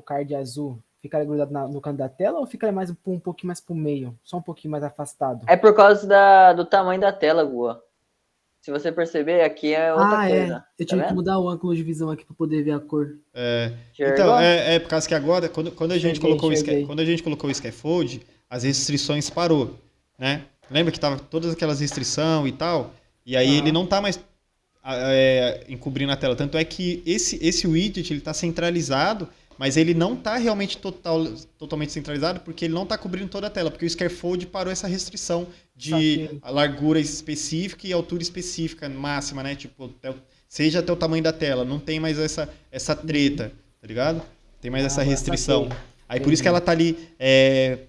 card azul? Ficaria grudado no canto da tela ou ficaria mais um pouquinho mais pro meio? Só um pouquinho mais afastado? É por causa do tamanho da tela, Gua. Se você perceber, aqui é outra coisa. Eu Tá tive que vendo? mudar o ângulo de visão aqui pra poder ver a cor. Então, Enxergou? por causa que agora, quando a gente Enxerguei. quando a gente colocou o scaffold, as restrições parou, né? Lembra que tava todas aquelas restrições e tal? E aí ele não tá mais encobrindo a tela. Tanto é que esse widget ele está centralizado, mas ele não está realmente totalmente centralizado porque ele não está cobrindo toda a tela, porque o scaffold parou essa restrição de largura específica e altura específica máxima, né? Tipo, seja até o tamanho da tela. Não tem mais essa treta, tá ligado? Tem mais essa restrição. Aí por isso que ela tá ali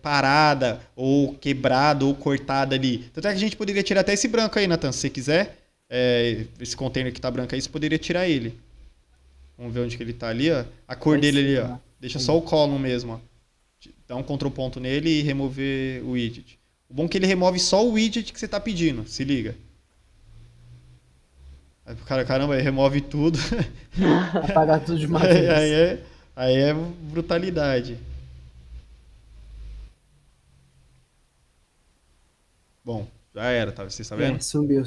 parada, ou quebrada, ou cortada ali. Tanto é que a gente poderia tirar até esse branco aí, Nathan, se você quiser. Esse container que tá branco aí, você poderia tirar ele. Vamos ver onde que ele tá ali, ó. A cor dele ali, ó. Deixa só o column mesmo, ó. Dá um Ctrl ponto nele e remover o widget. O bom é que ele remove só o widget que você tá pedindo, se liga. Aí, caramba, ele remove tudo. Apagar tudo de uma vez. Aí é brutalidade. Bom, já era, tá? Você tá vendo? Sumiu.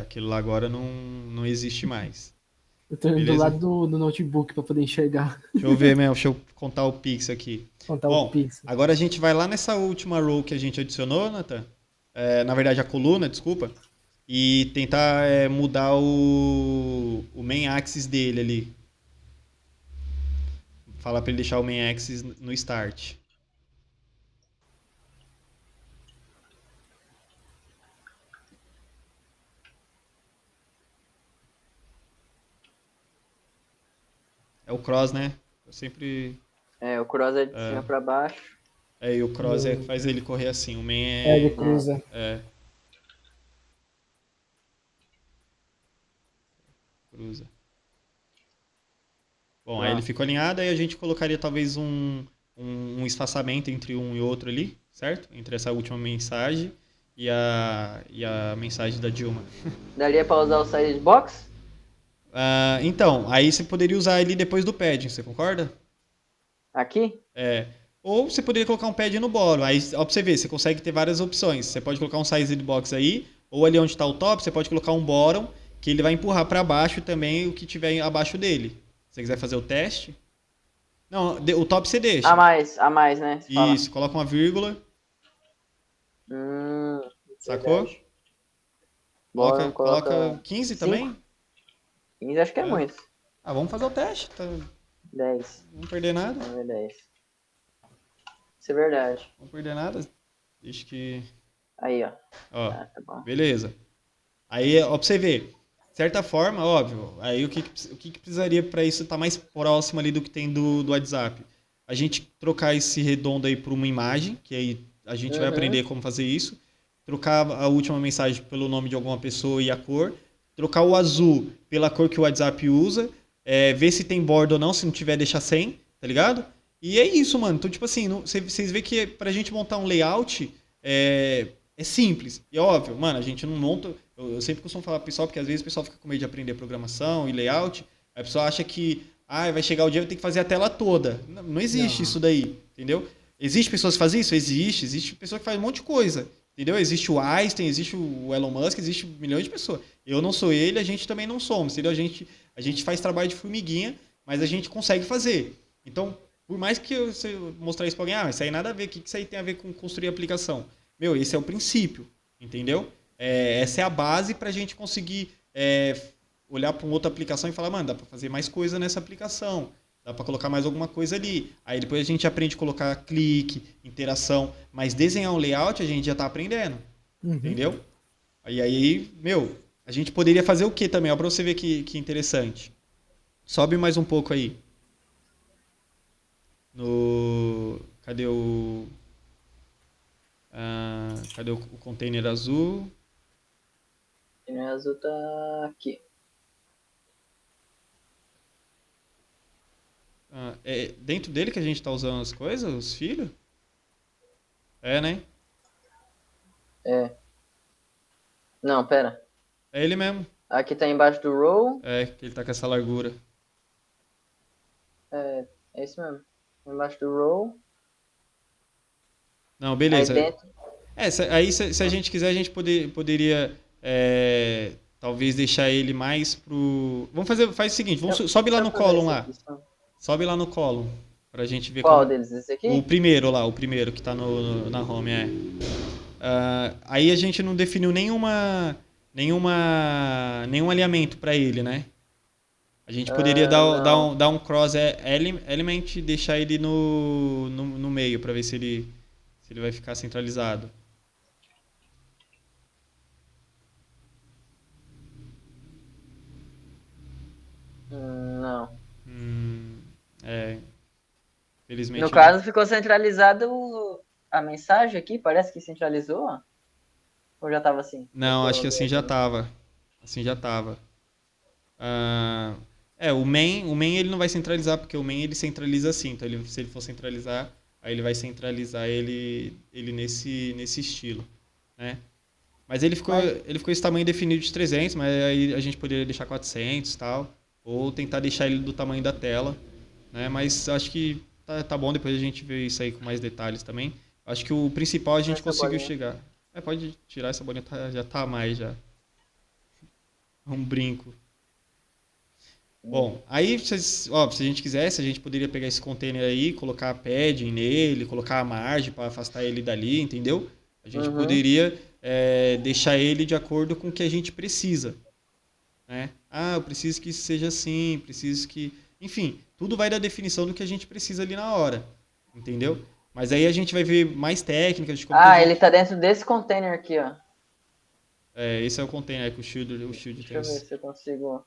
Aquilo lá agora não existe mais. Eu tô indo do lado do notebook pra poder enxergar. Deixa eu ver mesmo, deixa eu contar o pixel aqui. O pixel. Agora a gente vai lá nessa última row que a gente adicionou, Nathan. Na verdade, a coluna, desculpa. E tentar mudar o main axis dele ali. Falar pra ele deixar o main axis no start. É o cross, né? Eu sempre... O cross é de cima pra baixo. E o cross faz ele correr assim. O main ele cruza. Cruza. Bom, aí ele ficou alinhado, aí a gente colocaria talvez um espaçamento entre um e outro ali, certo? Entre essa última mensagem e a mensagem da Dilma. Daria pra usar o side box? Então, aí você poderia usar ele depois do padding, você concorda? Aqui? Ou você poderia colocar um padding no bottom. Aí, ó, pra você ver, você consegue ter várias opções. Você pode colocar um size box aí, ou ali onde está o top, você pode colocar um bottom, que ele vai empurrar para baixo também o que tiver abaixo dele. Se você quiser fazer o teste. Não, o top você deixa. A mais, né? Isso, coloca uma vírgula. Sacou? Coloca 15 também? 15 acho que é muito. Vamos fazer o teste. 10. Não vamos perder nada. Vamos ver 10. Isso é verdade. Não vamos perder nada. Deixa que... Aí, ó. Tá bom. Beleza. Aí, ó, pra você ver. De certa forma, óbvio, aí o que precisaria para isso estar mais próximo ali do que tem do WhatsApp? A gente trocar esse redondo aí por uma imagem, que aí a gente vai aprender como fazer isso. Trocar a última mensagem pelo nome de alguma pessoa e a cor. Trocar o azul pela cor que o WhatsApp usa. Ver se tem borda ou não, se não tiver, deixa sem, tá ligado? E é isso, mano. Então, tipo assim, vocês veem que pra gente montar um layout é simples. E é óbvio, mano, a gente não monta... Eu sempre costumo falar pro pessoal, porque às vezes o pessoal fica com medo de aprender programação e layout. Aí a pessoa acha que vai chegar o dia e vai ter que fazer a tela toda. Não existe isso daí, entendeu? Existe pessoas que fazem isso? Existe pessoa que faz um monte de coisa. Entendeu? Existe o Einstein, existe o Elon Musk, existe milhões de pessoas. Eu não sou ele, a gente também não somos, entendeu? A gente faz trabalho de formiguinha, mas a gente consegue fazer. Então, por mais que você mostrar isso para alguém, isso aí nada a ver, o que isso aí tem a ver com construir aplicação? Meu, esse é o princípio, entendeu? Essa é a base para a gente conseguir olhar para uma outra aplicação e falar, mano, dá para fazer mais coisa nessa aplicação. Dá para colocar mais alguma coisa ali. Aí depois a gente aprende a colocar clique, interação. Mas desenhar um layout a gente já está aprendendo. Entendeu? Aí, meu, a gente poderia fazer o que também? Ó, para você ver que interessante. Sobe mais um pouco aí. Cadê o... cadê o container azul? O container azul tá aqui. É dentro dele que a gente tá usando as coisas, os filhos? Né? Não, pera. É ele mesmo. Aqui tá embaixo do row. Que ele tá com essa largura. É isso mesmo. Embaixo do row. Não, beleza. Aí dentro. Aí se a gente quiser, a gente poderia talvez deixar ele mais pro... Faz o seguinte, sobe lá no Deixa eu ver column esse lá. aqui, só. Sobe lá no column, pra gente ver Qual como... deles? Esse O aqui? primeiro lá, o primeiro que tá na home, aí a gente não definiu nenhum alinhamento para ele, né? A gente poderia Não. dar um cross element e deixar ele no meio para ver se ele vai ficar centralizado. Não. É, No felizmente ele... caso, ficou centralizado a mensagem aqui, parece que centralizou. Ou já tava assim? Não, acho que assim já tava. Assim já tava. Ah, o main ele não vai centralizar, porque o main ele centraliza assim. Então se ele for centralizar, aí ele vai centralizar ele nesse estilo, né? Mas Mas, ele ficou esse tamanho definido de 300, mas aí a gente poderia deixar 400 e tal, ou tentar deixar ele do tamanho da tela, né? Mas acho que tá bom, depois a gente vê isso aí com mais detalhes também. Acho que o principal a gente Essa conseguiu bolinha. chegar. Pode tirar essa bolinha, já tá a mais já. É um brinco. Bom, aí, se a gente quisesse, a gente poderia pegar esse container aí, colocar a padding nele, colocar a margem para afastar ele dali, entendeu? A gente Uhum. poderia deixar ele de acordo com o que a gente precisa, né? Ah, eu preciso que isso seja assim, preciso que... Enfim, tudo vai da definição do que a gente precisa ali na hora, entendeu? Mas aí a gente vai ver mais técnicas de como que a Ele gente... tá dentro desse container aqui, ó. esse é o container que o Shield Deixa tem eu ver os... se eu consigo.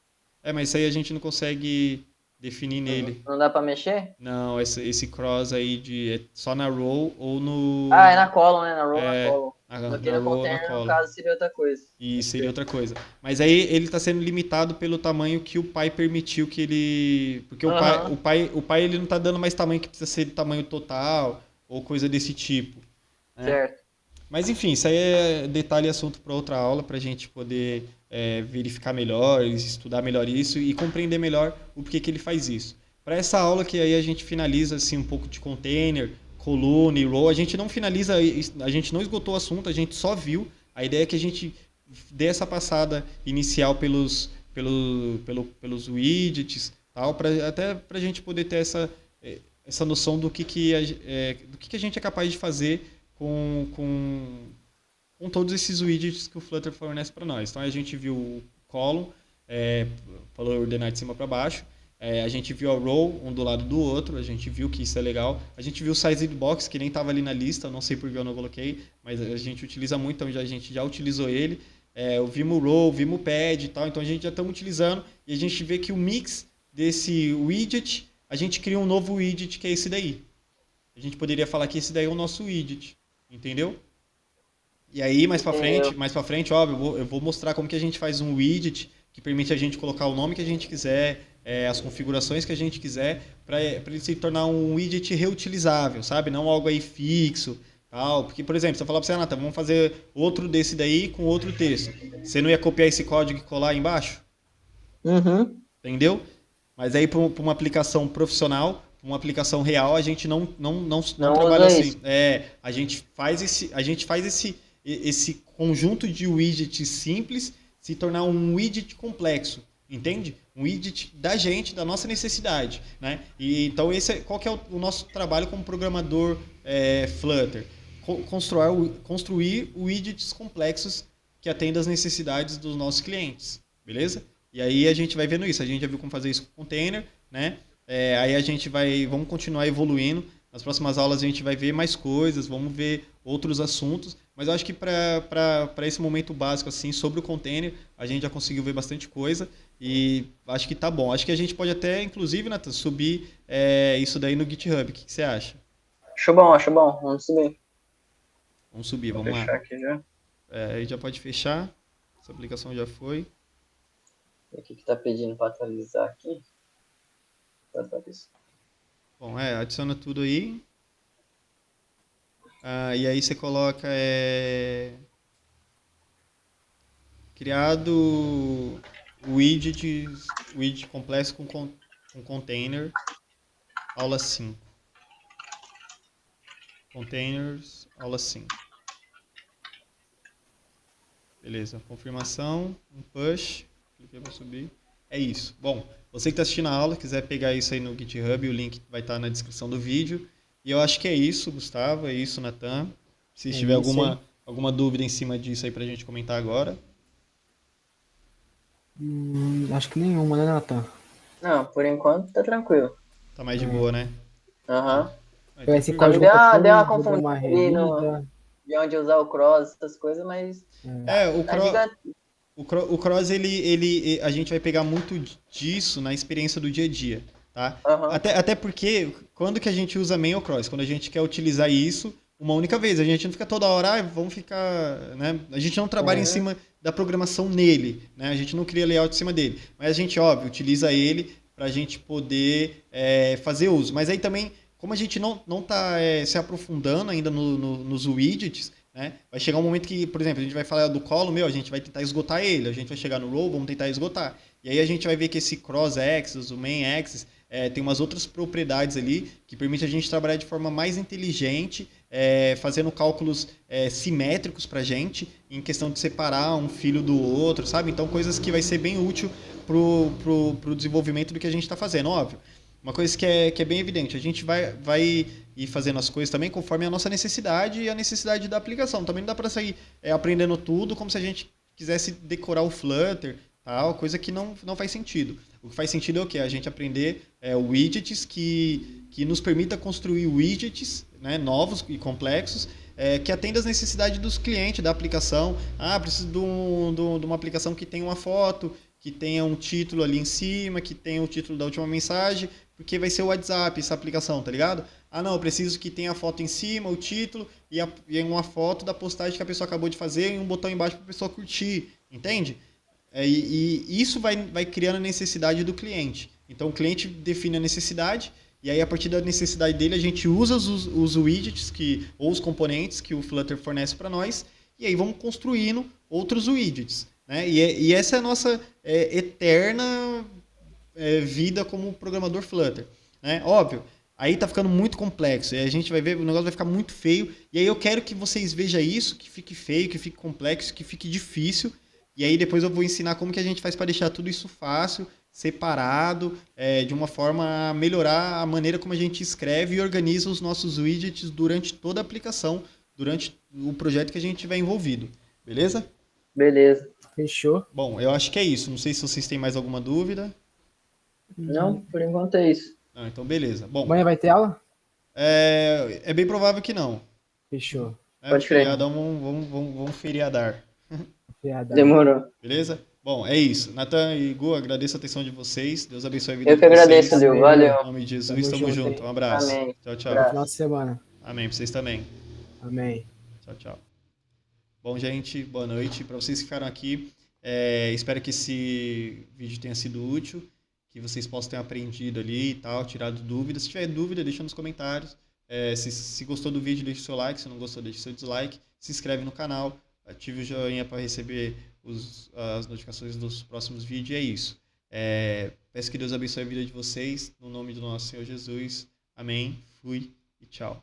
Mas isso aí a gente não consegue definir nele. Não dá pra mexer? Não, esse cross aí é só na row ou É no. na column, né? Na row, na É, column. Aqui na no row ou na container, no column. caso, seria outra coisa. E Pode seria crer. outra coisa. Mas aí ele está sendo limitado pelo tamanho que o pai permitiu que ele. Porque Aham. o pai ele não está dando mais tamanho que precisa ser de tamanho total ou coisa desse tipo, né? Certo. Mas enfim, isso aí é detalhe e assunto para outra aula, para a gente poder verificar melhor, estudar melhor isso e compreender melhor o porquê que ele faz isso. Para essa aula que aí a gente finaliza assim, um pouco de container, coluna e row, a gente não finaliza, a gente não esgotou o assunto, a gente só viu. A ideia é que a gente dê essa passada inicial pelos widgets, tal, até para a gente poder ter essa noção do que a gente é capaz de fazer com todos esses widgets que o Flutter fornece para nós. Então a gente viu o column, falou ordenar de cima para baixo. A gente viu a row um do lado do outro, a gente viu que isso é legal. A gente viu o size box, que nem estava ali na lista, não sei por que eu não coloquei, mas a gente utiliza muito, então a gente já utilizou ele. Vimos o row, vimos o pad e tal, então a gente já estamos utilizando e a gente vê que o mix desse widget, a gente cria um novo widget que é esse daí. A gente poderia falar que esse daí é o nosso widget, entendeu? E aí, Entendeu? mais pra frente, ó, eu vou mostrar como que a gente faz um widget que permite a gente colocar o nome que a gente quiser, as configurações que a gente quiser, para ele se tornar um widget reutilizável, sabe? Não algo aí fixo, tal. Porque, por exemplo, se eu falar para você, Renata, vamos fazer outro desse daí com outro texto. Você não ia copiar esse código e colar aí embaixo? Uhum. Entendeu? Mas aí, para uma aplicação profissional, uma aplicação real, a gente não Não trabalha usa assim. isso. A gente faz esse conjunto de widgets simples se tornar um widget complexo, entende? Um widget da gente, da nossa necessidade, né? E então qual que é o nosso trabalho como programador Flutter? Construir widgets complexos que atendam às necessidades dos nossos clientes, beleza? E aí a gente vai vendo isso. A gente já viu como fazer isso com container, né? Aí vamos continuar evoluindo. Nas próximas aulas a gente vai ver mais coisas, vamos ver outros assuntos. Mas eu acho que para esse momento básico, assim, sobre o container, a gente já conseguiu ver bastante coisa e acho que tá bom. Acho que a gente pode até, inclusive, Nathan, subir isso daí no GitHub. O que você acha? Acho bom, acho bom. Vamos subir. Vamos subir, Vou vamos lá. fechar aqui já. Aí já pode fechar. Essa aplicação já foi. O que tá pedindo para atualizar aqui? Tá atualizando. Bom, adiciona tudo aí. E aí você coloca criado widget complexo com container, aula 5. Containers, aula 5. Beleza, confirmação, um push, cliquei para subir. É isso. Bom, você que está assistindo a aula, quiser pegar isso aí no GitHub, o link vai estar na descrição do vídeo. E eu acho que é isso, Gustavo, é isso, Natan. Se tiver alguma dúvida em cima disso aí pra gente comentar agora. Acho que nenhuma, né, Nathan? Não, por enquanto tá tranquilo. Tá mais de boa, né? Aham. Pegar esse Só me código deu uma depois, vou dar confundida uma ali relida. de onde usar o cross, essas coisas, mas O cross, a gente vai pegar muito disso na experiência do dia a dia, tá? Aham. Até porque, quando que a gente usa main ou cross? Quando a gente quer utilizar isso uma única vez. A gente não fica toda hora, vamos ficar, né? A gente não trabalha em cima da programação nele, né? A gente não cria layout em cima dele. Mas a gente, óbvio, utiliza ele para a gente poder fazer uso. Mas aí também, como a gente não está se aprofundando ainda nos widgets, né? Vai chegar um momento que, por exemplo, a gente vai falar do column, a gente vai tentar esgotar ele, a gente vai chegar no row, vamos tentar esgotar. E aí a gente vai ver que esse cross-axis, o main-axis, tem umas outras propriedades ali que permite a gente trabalhar de forma mais inteligente, fazendo cálculos simétricos para a gente, em questão de separar um filho do outro, sabe? Então, coisas que vai ser bem útil pro desenvolvimento do que a gente está fazendo, óbvio. Uma coisa que é bem evidente, a gente vai ir fazendo as coisas também conforme a nossa necessidade e a necessidade da aplicação. Também não dá para sair aprendendo tudo como se a gente quisesse decorar o Flutter, tal, coisa que não faz sentido. O que faz sentido é o quê? A gente aprender widgets que nos permita construir widgets, né, novos e complexos, que atendam às necessidades dos clientes, da aplicação. Preciso de uma aplicação que tenha uma foto, que tenha um título ali em cima, que tenha o título da última mensagem, porque vai ser o WhatsApp essa aplicação, tá ligado? Não, eu preciso que tenha a foto em cima, o título e uma foto da postagem que a pessoa acabou de fazer e um botão embaixo para a pessoa curtir, entende? E isso vai criando a necessidade do cliente. Então o cliente define a necessidade e aí a partir da necessidade dele a gente usa os widgets ou os componentes que o Flutter fornece para nós e aí vamos construindo outros widgets. Né? E essa é a nossa eterna vida como programador Flutter. Né? Óbvio, aí tá ficando muito complexo. E a gente vai ver, o negócio vai ficar muito feio. E aí eu quero que vocês vejam isso, que fique feio, que fique complexo, que fique difícil. E aí depois eu vou ensinar como que a gente faz para deixar tudo isso fácil, separado, de uma forma a melhorar a maneira como a gente escreve e organiza os nossos widgets durante toda a aplicação, durante o projeto que a gente tiver envolvido. Beleza? Beleza. Fechou. Bom, eu acho que é isso. Não sei se vocês têm mais alguma dúvida. Não, por enquanto é isso. Então beleza. Bom, Amanhã vai ter aula? é bem provável que não. Fechou. Pode crer. Feriadão, vamos feriadar. Feriadão. Demorou. Beleza? Bom, é isso. Natan e Gu, agradeço a atenção de vocês. Deus abençoe a vida Eu de que vocês. agradeço, Leo. Valeu. Em nome de Jesus, tamo junto. Um abraço. Amém. Tchau, tchau. Abraço. Final de semana. Amém pra vocês também. Amém. Tchau, tchau. Bom, gente, boa noite. Para vocês que ficaram aqui, espero que esse vídeo tenha sido útil, que vocês possam ter aprendido ali e tal, tirado dúvidas. Se tiver dúvida, deixa nos comentários. Se gostou do vídeo, deixa o seu like. Se não gostou, deixa o seu dislike. Se inscreve no canal. Ative o joinha para receber as notificações dos próximos vídeos. E é isso. Peço que Deus abençoe a vida de vocês. No nome do nosso Senhor Jesus. Amém. Fui e tchau.